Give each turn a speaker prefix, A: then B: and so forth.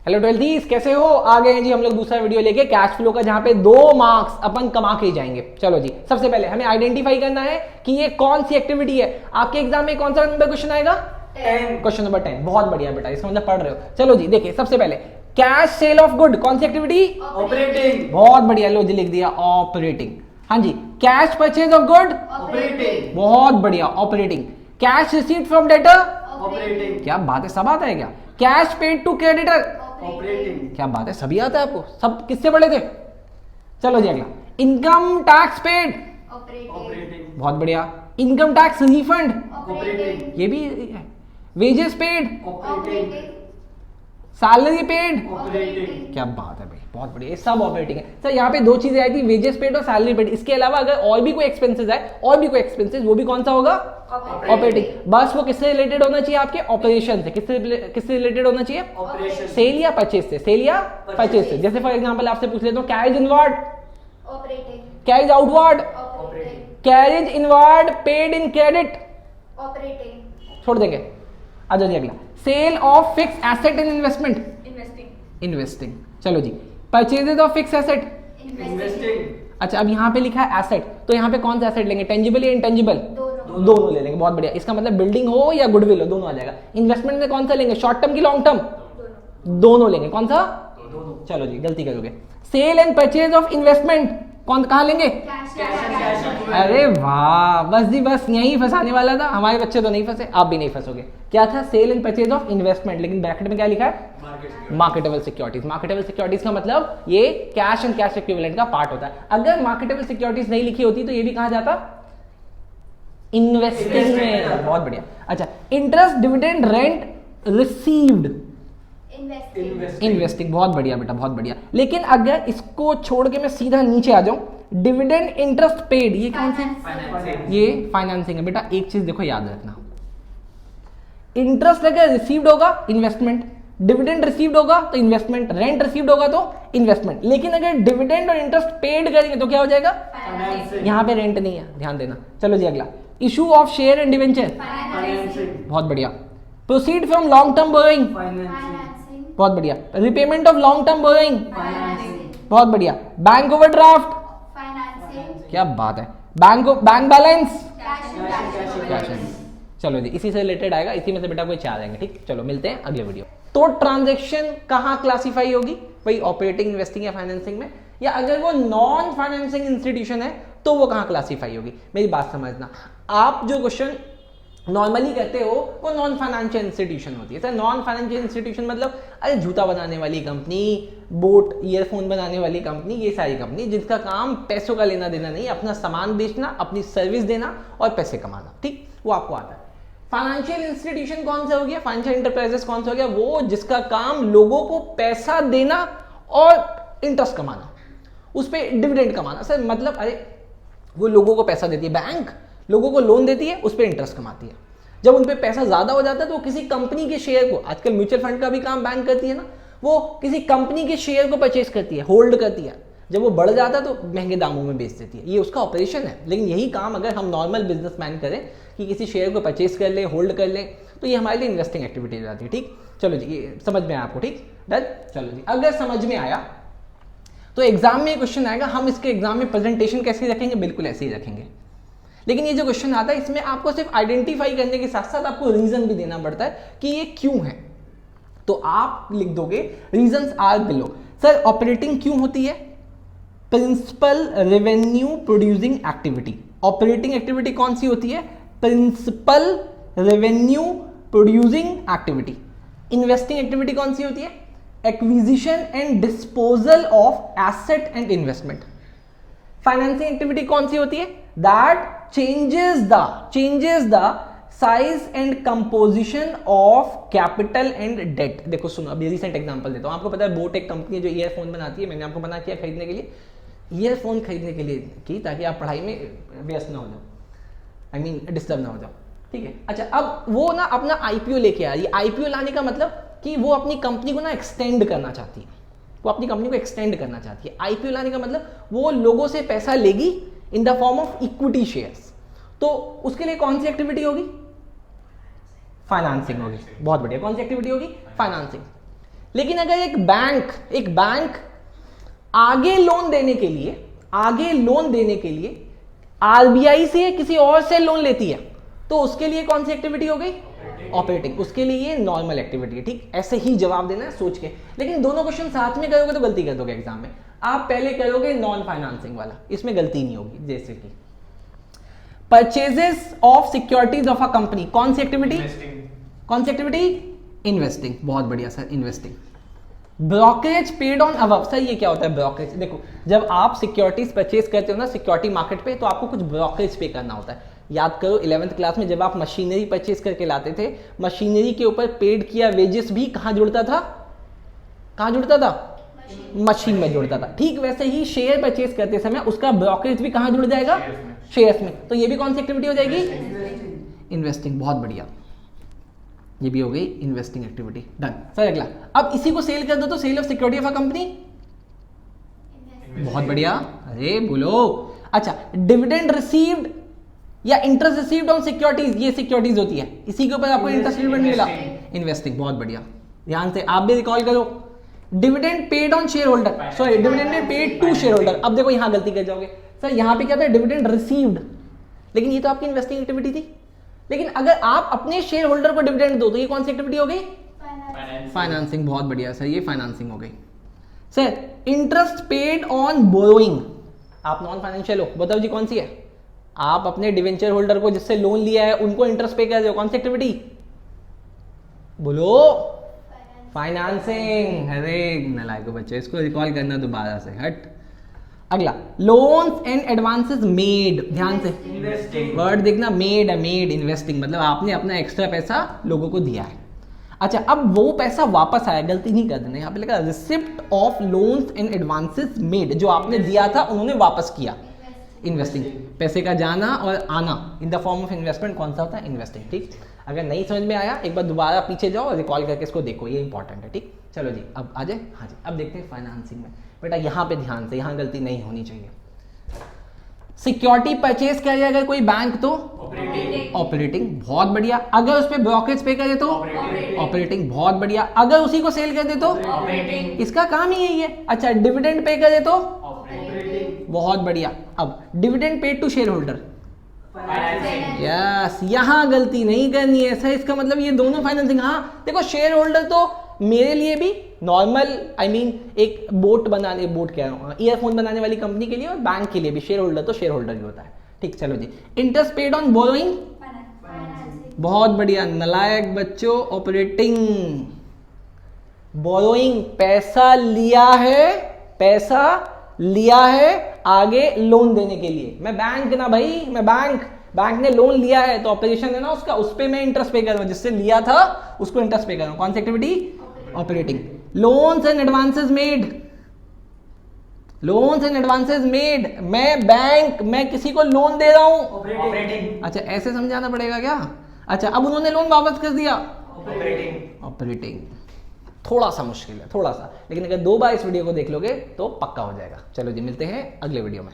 A: Hello ट्वेल्थीज, कैसे हो? आ गए हैं जी हम लोग दूसरा वीडियो लेके कैश फ्लो का, जहां पे 2 मार्क्स अपन कमा के ही जाएंगे। चलो जी, सबसे पहले हमें आइडेंटिफाई करना है कि ये कौन सी एक्टिविटी है। आपके एग्जाम में कौन सा नंबर क्वेश्चन आएगा? 10। Question number 10। बहुत बढ़िया बेटा, इसका मतलब पढ़ रहे हो। चलो जी, देखिए सबसे पहले कैश सेल ऑफ गुड, कौन सी एक्टिविटी?
B: ऑपरेटिंग।
A: बहुत बढ़िया, लो जी लिख दिया ऑपरेटिंग। हाँ जी, cash purchase of good?
B: Operating.
A: बहुत बढ़िया, operating. Cash received from debtor?
B: Operating.
A: क्या बात है, सब आता है क्या? Cash paid to creditor?
B: Operating.
A: क्या बात है, सभी आता है आपको? सब किससे पढ़े थे? चलो जी अगला, इनकम टैक्स पेड?
B: ऑपरेटिंग।
A: बहुत बढ़िया। Income tax refund?
B: ऑपरेटिंग।
A: ये भी है। Wages paid?
B: Operating.
A: Salary paid?
B: Operating.
A: क्या बात है भाई, बहुत बढ़िया, ये सब ऑपरेटिंग है। सर यहाँ पे 2 चीजें आई थी, वेजेस पेड और सैलरी पेड। इसके अलावा अगर और भी कोई एक्सपेंसेस है, वो भी कौन सा होगा? ऑपरेटिंग। बस वो किससे रिलेटेड होना चाहिए? आपके ऑपरेशन से। किससे रिलेटेड होना चाहिए?
B: ऑपरेशन।
A: सेल या परचेज से? सेल या परचेज से। जैसे फॉर एग्जांपल आपसे पूछ लेता हूँ, carriage inward,
C: operating,
A: carriage outward,
C: operating,
A: carriage inward paid in credit,
C: operating,
A: छोड़ देंगे। आ जाओ जी अगला, sale of fix asset and investment?
C: Investing,
A: investing. चलो जी, purchases of fix asset?
B: Investing.
A: अच्छा, अब यहाँ पे लिखा है एसेट, तो यहाँ पे कौन सा एसेट लेंगे? टेंजिबल या इंटेंजिबल? दोनों ले लेंगे। बहुत बढ़िया, इसका मतलब बिल्डिंग हो या गुडविल हो, दोनों आ जाएगा। इन्वेस्टमेंट में कौन सा लेंगे, शॉर्ट टर्म की लॉन्ग टर्म? दोनों लेंगे। कौन सा? चलो जी, गलती करोगे। Sale and purchase of investment कौन कहाँ लेंगे? अरे वाह, बस जी बस, यही फंसाने वाला था। हमारे बच्चे तो नहीं फंसे, आप भी नहीं फंसोगे। क्या था? Sale and purchase of investment, लेकिन ब्रैकेट में क्या लिखा है? Marketable securities. मार्केटेबल सिक्योरिटीज का मतलब ये कैश एंड कैश इक्विवेलेंट का पार्ट होता है। अगर मार्केटेबल सिक्योरिटीज नहीं लिखी होती तो ये भी कहा जाता? इन्वेस्टिंग में। बहुत बढ़िया। अच्छा, interest, dividend, rent received? Investing. बहुत बढ़िया बेटा, बहुत बढ़िया। लेकिन अगर इसको छोड़ के मैं सीधा नीचे आ जाऊं, डिविडेंड इंटरेस्ट पेड, ये कौन सी?
B: फाइनेंसिंग।
A: ये फाइनेंसिंग है बेटा। एक चीज देखो याद रखना, इंटरेस्ट अगर रिसीव्ड होगा इन्वेस्टमेंट, डिविडेंड रिसीव्ड होगा तो इन्वेस्टमेंट, रेंट रिसीव्ड होगा तो इन्वेस्टमेंट। लेकिन अगर डिविडेंड और इंटरेस्ट पेड करेंगे तो क्या हो जाएगा?
B: फाइनेंसिंग।
A: यहां पे रेंट नहीं है, ध्यान देना। चलो जी अगला, issue of share and debenture?
B: Financing.
A: बहुत बढ़िया। Proceed from long term borrowing?
B: Financing.
A: बहुत बढ़िया। Repayment of long term borrowing?
B: Financing.
A: बहुत बढ़िया। Bank overdraft? क्या बात है। Bank balance? Cash and. चलो जी, इसी से रिलेटेड आएगा, इसी में से बेटा कोई 4 आएंगे। ठीक, चलो मिलते हैं अगले वीडियो। तो ट्रांजैक्शन कहाँ क्लासिफाई होगी? वही ऑपरेटिंग, इन्वेस्टिंग या फाइनेंसिंग में? या अगर वो नॉन फाइनेंसिंग इंस्टीट्यूशन है तो वो कहाँ क्लासिफाई होगी? मेरी बात समझना, आप जो क्वेश्चन नॉर्मली करते हो वो नॉन फाइनेंशियल इंस्टीट्यूशन होती है। सर नॉन फाइनेंशियल इंस्टीट्यूशन मतलब अरे जूता बनाने वाली कंपनी, बोट ईयरफोन बनाने वाली कंपनी, ये सारी कंपनी जिनका काम पैसों का लेना देना नहीं, अपना सामान बेचना, अपनी सर्विस देना और पैसे कमाना। ठीक, वो आपको आता है। फाइनेंशियल इंस्टीट्यूशन कौन सा हो गया? फाइनेंशियल इंटरप्राइजेस कौन सा हो गया? वो जिसका काम लोगों को पैसा देना और इंटरेस्ट कमाना, उस पर डिविडेंड कमाना। सर मतलब अरे वो लोगों को पैसा देती है, बैंक लोगों को लोन देती है, उस पर इंटरेस्ट कमाती है। जब उन पर पैसा ज्यादा हो जाता है तो वो किसी कंपनी के शेयर को, आजकल म्यूचुअल फंड का भी काम बैंक करती है ना, वो किसी कंपनी के शेयर को परचेज करती है, होल्ड करती है। जब वो बढ़ जाता है तो महंगे दामों में बेच देती है, ये उसका ऑपरेशन है। लेकिन यही काम अगर हम नॉर्मल बिजनेसमैन करें कि किसी शेयर को परचेज कर ले, होल्ड कर ले, तो ये हमारे लिए इन्वेस्टिंग एक्टिविटी हो जाती है। ठीक, चलो जी, ये समझ में आया आपको? ठीक, डन। चलो जी, अगर समझ में आया तो एग्जाम में क्वेश्चन आएगा, हम इसके एग्जाम में प्रेजेंटेशन कैसे रखेंगे? बिल्कुल ऐसे ही रखेंगे। लेकिन ये जो क्वेश्चन आता है इसमें आपको सिर्फ आइडेंटिफाई करने के साथ साथ आपको रीजन भी देना पड़ता है कि ये क्यों है। तो आप लिख दोगे reasons are below. Sir operating क्यों होती है? Principal revenue producing activity. Operating activity कौन सी होती है? Principal revenue producing activity. Investing activity कौन सी होती है? Acquisition and disposal of asset and investment. Financing activity कौन सी होती है? That changes the size and composition of capital and debt. देखो सुनो, अभी रिसेंट एग्जांपल देता हूं। आपको पता है बोट एक कंपनी है जो ईयरफोन बनाती है। मैंने आपको मना किया खरीदने के लिए, ईयरफोन खरीदने के लिए की, ताकि आप पढ़ाई में व्यस्त ना हो जाओ, आई मीन डिस्टर्ब ना हो जाओ। ठीक है, अच्छा अब वो ना अपना आईपीओ लेके आ रही है। आईपीओ लाने का मतलब कि वो अपनी कंपनी को ना एक्सटेंड करना चाहती है, वो अपनी कंपनी को एक्सटेंड करना चाहती है। आईपीओ लाने का मतलब वो लोगों से पैसा लेगी in the form of equity shares. तो उसके लिए कौन सी एक्टिविटी होगी? फाइनेंसिंग होगी। बहुत बढ़िया, कौन सी एक्टिविटी होगी? फाइनेंसिंग। लेकिन अगर एक बैंक आगे लोन देने के लिए आरबीआई से किसी और से लोन लेती है, तो उसके लिए कौन सी एक्टिविटी हो गई? ऑपरेटिंग। उसके लिए ये नॉर्मल एक्टिविटी है, ठीक। ऐसे ही जवाब देना है सोच के, लेकिन दोनों क्वेश्चन साथ में करोगे तो गलती कर दोगे एग्जाम में। आप पहले करोगे नॉन फाइनेंसिंग वाला, इसमें गलती नहीं होगी। जैसे कि purchases of securities of a company, कौन सी एक्टिविटी? कौन सी एक्टिविटी? इन्वेस्टिंग। बहुत बढ़िया sir, investing. Brokerage paid on above, sir ये क्या होता है ब्रोकरेज? देखो, जब आप सिक्योरिटीज परचेज करते हो ना सिक्योरिटी मार्केट पे, तो आपको कुछ ब्रोकरेज पे करना होता है। याद करो 11th क्लास में जब आप मशीनरी परचेज करके लाते थे, मशीनरी के ऊपर पेड किया वेजेस भी कहाँ जुड़ता था? कहाँ जुड़ता था? मशीन में जुड़ता था। ठीक वैसे ही शेयर परचेज करते समय उसका ब्रोकरेज भी कहाँ जुड़ जाएगा? शेयर्स में। तो ये भी कौन सी एक्टिविटी हो जाएगी? इन्वेस्टिंग। बहुत बढ़िया, ये भी हो गई इन्वेस्टिंग एक्टिविटी। Done sir. अगला, अब इसी को सेल कर दो तो sale of security of a company. बहुत बढ़िया, अरे बोलो। अच्छा, डिविडेंड रिसीव्ड या इंटरेस्ट रिसीव्ड ऑन सिक्योरिटीज, ये सिक्योरिटीज होती है, इसी के ऊपर आपको इंटरेस्ट डिविडेंड मिला। इन्वेस्टिंग। बहुत बढ़िया, ध्यान से आप भी रिकॉल करो। Dividend paid on shareholder, sorry dividend paid to shareholder. अब देखो यहां गलती कर जाओगे सर, यहां पे क्या था? डिविडेंड रिसीव्ड, लेकिन ये तो आपकी इन्वेस्टिंग एक्टिविटी थी। लेकिन अगर आप अपने शेयर होल्डर को डिविडेंड दो तो ये कौन सी एक्टिविटी हो गई? फाइनेंसिंग। बहुत बढ़िया सर, ये फाइनेंसिंग हो गई। Sir interest paid on borrowing, आप नॉन फाइनेंशियल हो, बताओ जी कौन सी है? आप अपने डिवेंचर होल्डर को जिससे लोन लिया है उनको इंटरेस्ट पे कर रहे हो, कौन सी एक्टिविटी? बोलो। फाइनेंसिंग। अरे नालायकों बच्चे, इसको रिकॉल करना दोबारा से। हट। अगला, लोन्स एंड एडवांसेस मेड, ध्यान से वर्ड देखना, मेड है, मेड। इन्वेस्टिंग मतलब आपने अपना एक्स्ट्रा पैसा लोगों को दिया है। अच्छा, अब वो पैसा वापस आया, गलती नहीं कर देना, यहाँ पे लिखा receipt of loans and advances made, जो आपने दिया था उन्होंने वापस किया। इन्वेस्टिंग। पैसे का जाना और आना in the form of investment कौन सा होता है? इन्वेस्टिंग। ठीक, अगर नहीं समझ में आया एक बार दोबारा पीछे जाओ और रिकॉल करके इसको देखो, ये इंपॉर्टेंट है। ठीक, चलो जी अब आ जाए। हाँ जी, अब देखते हैं फाइनेंसिंग में। बेटा यहाँ पे ध्यान से, यहाँ गलती नहीं होनी चाहिए। सिक्योरिटी परचेज करे अगर कोई बैंक तो ऑपरेटिंग। बहुत बढ़िया। अगर उस पर ब्रोकरेज पे करे तो ऑपरेटिंग। बहुत बढ़िया। अगर उसी को सेल कर दे तो इसका काम ही यही है। अच्छा, डिविडेंड पे करे तो बहुत बढ़िया। अब dividend paid to shareholder, yes, यहां गलती नहीं करनी है सर, इसका मतलब ये दोनों फाइनेंसिंग। हाँ देखो, शेयर होल्डर तो मेरे लिए भी नॉर्मल, आई मीन एक बोट बनाने, बोट कह रहा हूँ, ईयरफोन बनाने वाली कंपनी के लिए, और बैंक के लिए भी शेयर होल्डर तो शेयर होल्डर ही होता है। ठीक, चलो जी। इंटरेस्ट पेड ऑन बोरोइंग, बहुत बढ़िया नलायक बच्चों, ऑपरेटिंग। बोरोइंग, पैसा लिया है, पैसा लिया है आगे लोन देने के लिए। मैं बैंक ना भाई, मैं बैंक ने लोन लिया है तो ऑपरेशन है ना उसका, उस पे मैं इंटरेस्ट पे कर रहा हूं, जिससे लिया था उसको इंटरेस्ट पे कर रहा हूं। कौन सी activity? Operating. Loans and advances made, loans and advances made, मैं बैंक, मैं किसी को लोन दे रहा हूं, ऑपरेटिंग। अच्छा, ऐसे समझाना पड़ेगा क्या? अच्छा, अब उन्होंने लोन वापस कर दिया, ऑपरेटिंग। ऑपरेटिंग थोड़ा सा मुश्किल है, थोड़ा सा, लेकिन अगर 2 बार इस वीडियो को देख लोगे तो पक्का हो जाएगा। चलो जी, मिलते हैं अगले वीडियो में।